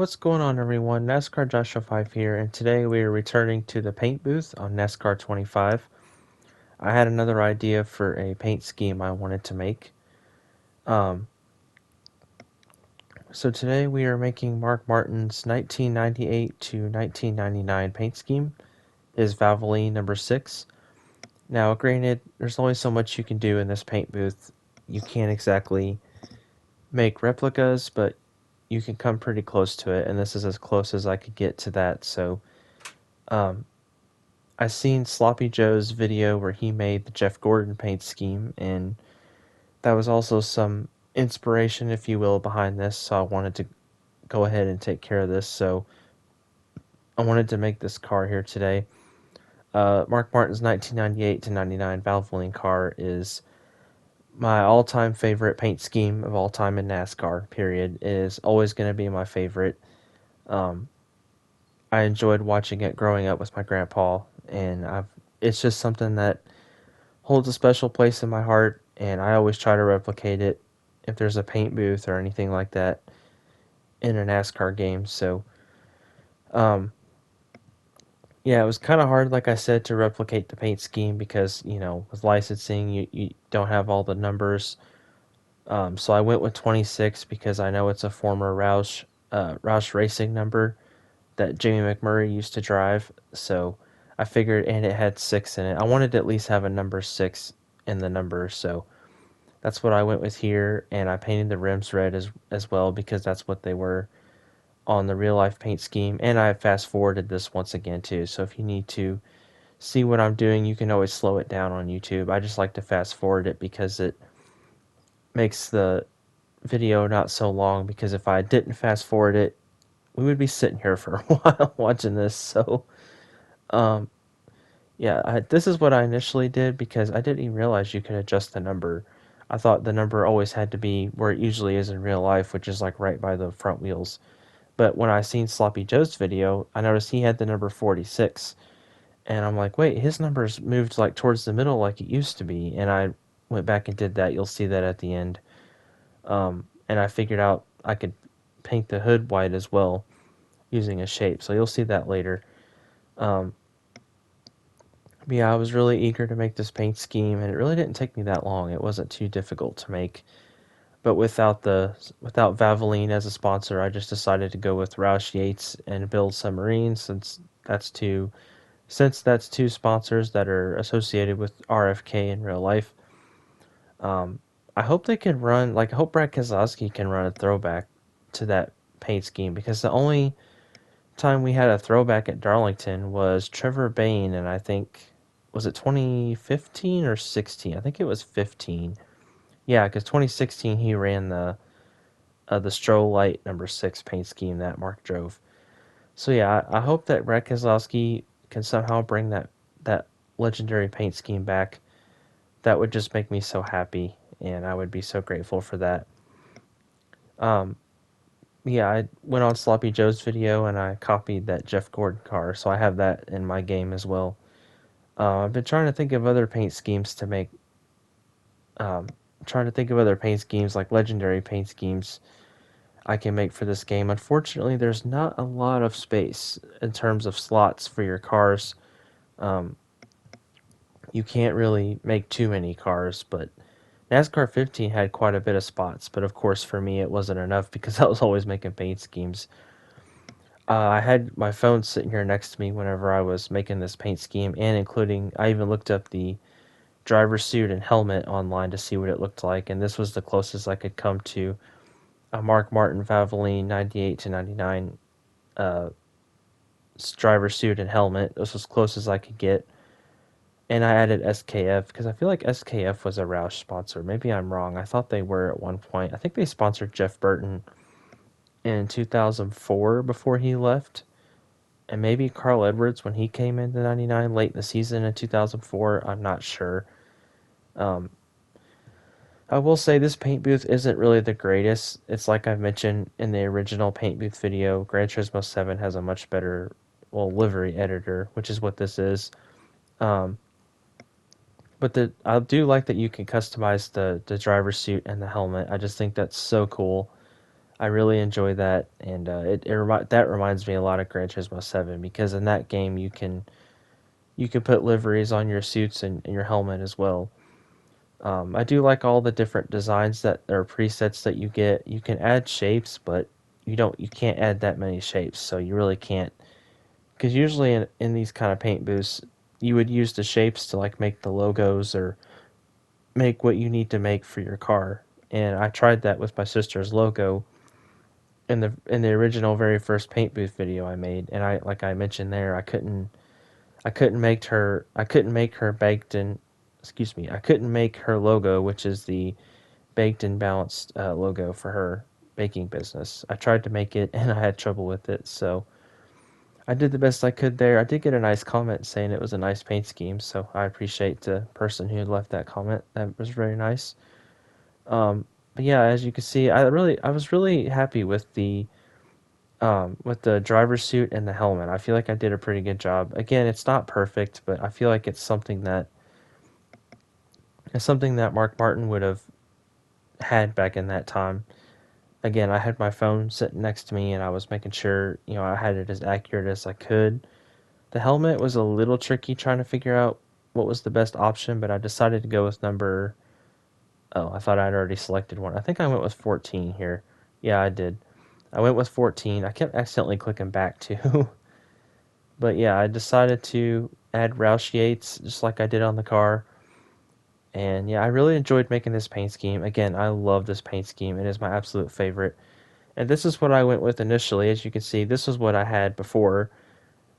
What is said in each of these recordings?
What's going on, everyone? NASCAR Joshua 5 here, and today we are returning to the paint booth on NASCAR 25. I had another idea for a paint scheme I wanted to make. Um, so today we are making Mark Martin's 1998 to 1999 paint scheme, his Valvoline number 6. Now, granted, there's only so much you can do in this paint booth. You can't exactly make replicas, but you can come pretty close to it, and this is as close as I could get to that, so um, I seen Sloppy Joe's video where he made the Jeff Gordon paint scheme, and that was also some inspiration, if you will, behind this. So I wanted to go ahead and take care of this. So I wanted to make this car here today. Mark Martin's 1998 to 99 Valvoline car is my all-time favorite paint scheme of all time in NASCAR. Period. It is always going to be my favorite. Um, I enjoyed watching it growing up with my grandpa, and it's just something that holds a special place in my heart, and I always try to replicate it if there's a paint booth or anything like that in a NASCAR game. So, um, yeah, it was kind of hard, like I said, to replicate the paint scheme because, with licensing, you don't have all the numbers. So I went with 26 because I know it's a former Roush Racing number that Jamie McMurray used to drive. So I figured, and it had 6 in it. I wanted to at least have a number 6 in the number, so that's what I went with here, and I painted the rims red as well because that's what they were on the real life paint scheme. And I fast forwarded this once again too. So if you need to see what I'm doing, you can always slow it down on YouTube. I just like to fast forward it because it makes the video not so long, because if I didn't fast forward it, we would be sitting here for a while watching this. So um yeah, this is what I initially did because I didn't even realize you could adjust the number. I thought the number always had to be where it usually is in real life, which is like right by the front wheels. But when I seen Sloppy Joe's video, I noticed he had the number 46. And I'm like, wait, his number's moved like towards the middle like it used to be. And I went back and did that. You'll see that at the end. And I figured out I could paint the hood white as well using a shape. So you'll see that later. Um, Yeah, I was really eager to make this paint scheme, and it really didn't take me that long. It wasn't too difficult to make. But without Valvoline as a sponsor, I just decided to go with Roush Yates and Build Submarine since that's two sponsors that are associated with RFK in real life. Um, I hope they can run, like, I hope Brad Keselowski can run a throwback to that paint scheme, because the only time we had a throwback at Darlington was Trevor Bayne, and I think, was it 2015 or 16? I think it was 15. Yeah, because 2016 he ran the Stroh Light number 6 paint scheme that Mark drove. So yeah, I hope that Brad Keselowski can somehow bring that legendary paint scheme back. That would just make me so happy, and I would be so grateful for that. Um, yeah, I went on Sloppy Joe's video and I copied that Jeff Gordon car, so I have that in my game as well. I've been trying to think of other paint schemes to make. Um, Trying to think of other paint schemes, like legendary paint schemes I can make for this game. Unfortunately, there's not a lot of space in terms of slots for your cars. Um, you can't really make too many cars, but NASCAR 15 had quite a bit of spots. But of course, for me, it wasn't enough because I was always making paint schemes. I had my phone sitting here next to me whenever I was making this paint scheme, and including, I even looked up the driver suit and helmet online to see what it looked like, and this was the closest I could come to a Mark Martin Valvoline 98 to 99 uh, driver suit and helmet. This was as close as I could get, and I added SKF because I feel like SKF was a Roush sponsor. Maybe I'm wrong. I thought they were at one point. I think they sponsored Jeff Burton in 2004 before he left, and maybe Carl Edwards when he came into 99 late in the season in 2004. I'm not sure. Um, I will say this paint booth isn't really the greatest. It's like I've mentioned in the original paint booth video, Gran Turismo 7 has a much better, well, livery editor, which is what this is. Um, but I do like that you can customize the driver's suit and the helmet. I just think that's so cool. I really enjoy that, and that reminds me a lot of Gran Turismo 7 because in that game you can put liveries on your suits and your helmet as well. I do like all the different designs that are presets that you get. You can add shapes, but you can't add that many shapes, so you really can't. Because usually in these kind of paint booths, you would use the shapes to like make the logos or make what you need to make for your car. And I tried that with my sister's logo in the original very first paint booth video I made, and I like I mentioned there, I couldn't make her baked in excuse me, I couldn't make her logo, which is the baked and balanced logo for her baking business. I tried to make it and I had trouble with it, so I did the best I could there. I did get a nice comment saying it was a nice paint scheme, so I appreciate the person who left that comment. That was very nice. But yeah, as you can see, I was really happy with the driver's suit and the helmet. I feel like I did a pretty good job. Again, it's not perfect, but I feel like it's something that Mark Martin would have had back in that time. Again, I had my phone sitting next to me and I was making sure, I had it as accurate as I could. The helmet was a little tricky trying to figure out what was the best option, but I decided to go with number. Oh, I thought I'd already selected one. I think I went with 14 here. Yeah, I did. I went with 14. I kept accidentally clicking back too. But yeah, I decided to add Roush Yates just like I did on the car. And yeah, I really enjoyed making this paint scheme. Again, I love this paint scheme. It is my absolute favorite. And this is what I went with initially. As you can see, this is what I had before.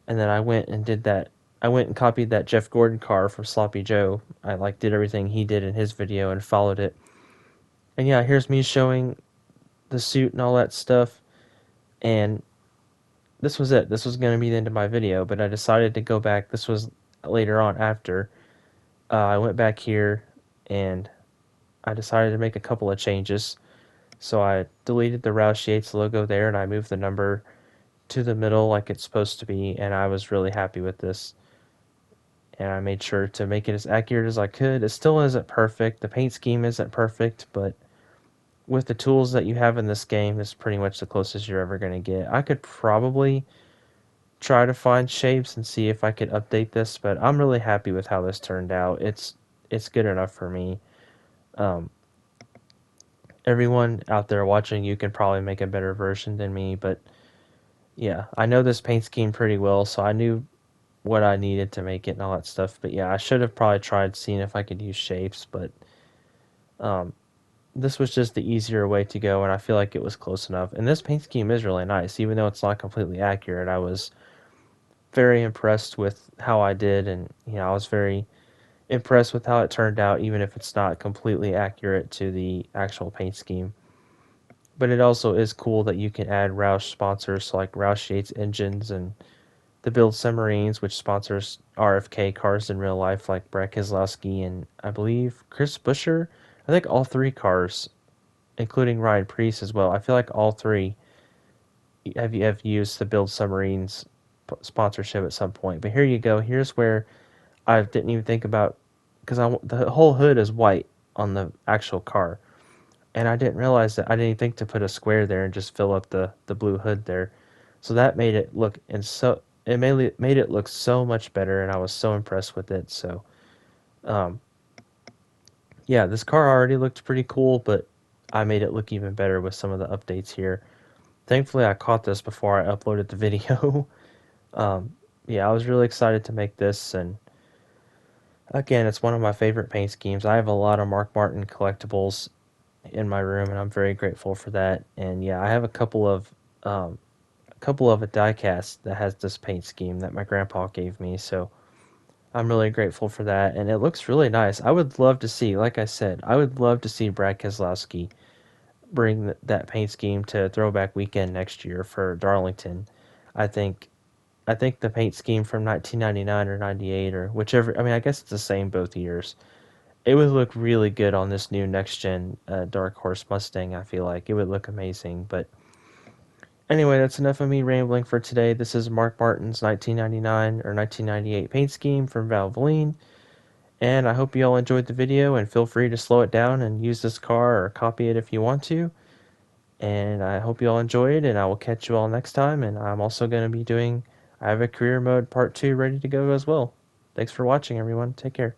And then I went and did that. I went and copied that Jeff Gordon car from Sloppy Joe. I like did everything he did in his video and followed it. And yeah, here's me showing the suit and all that stuff. And this was it. This was going to be the end of my video, but I decided to go back. This was later on after. I went back here and I decided to make a couple of changes. So I deleted the Roush Yates logo there and I moved the number to the middle like it's supposed to be, and I was really happy with this. And I made sure to make it as accurate as I could. It still isn't perfect. The paint scheme isn't perfect, but with the tools that you have in this game, this is pretty much the closest you're ever going to get. I could probably try to find shapes and see if I could update this, but I'm really happy with how this turned out. It's good enough for me. Um, Everyone out there watching, you can probably make a better version than me, but yeah, I know this paint scheme pretty well, so I knew what I needed to make it and all that stuff. But yeah, I should have probably tried seeing if I could use shapes, but um, this was just the easier way to go, and I feel like it was close enough. And this paint scheme is really nice, even though it's not completely accurate. I was very impressed with how I did, and I was very impressed with how it turned out, even if it's not completely accurate to the actual paint scheme. But it also is cool that you can add Roush sponsors like Roush Yates Engines and the Build Submarines, which sponsors RFK cars in real life, like Brad Keselowski and I believe Chris Buescher. I think all three cars, including Ryan Preece as well. I feel like all three have used the Build Submarines sponsorship at some point. But here you go. Here's where I didn't even think about, because the whole hood is white on the actual car, and I didn't realize that. I didn't think to put a square there and just fill up the blue hood there. So that made it look it made it look so much better, and I was so impressed with it. So, um, yeah, this car already looked pretty cool, but I made it look even better with some of the updates here. Thankfully, I caught this before I uploaded the video. um, yeah, I was really excited to make this, and again, it's one of my favorite paint schemes. I have a lot of Mark Martin collectibles in my room, and I'm very grateful for that. And yeah, I have a couple of a diecast that has this paint scheme that my grandpa gave me, so I'm really grateful for that, and it looks really nice. I would love to see, like I said, I would love to see Brad Keselowski bring that paint scheme to Throwback Weekend next year for Darlington. I think I think the paint scheme from 1999 or 98 or whichever, I mean, I guess it's the same both years. It would look really good on this new next gen Dark Horse Mustang. I feel like it would look amazing. But anyway, that's enough of me rambling for today. This is Mark Martin's 1999 or 1998 paint scheme from Valvoline. And I hope you all enjoyed the video, and feel free to slow it down and use this car or copy it if you want to. And I hope you all enjoyed, and I will catch you all next time. And I'm also going to be doing, I have a career mode part 2 ready to go as well. Thanks for watching, everyone. Take care.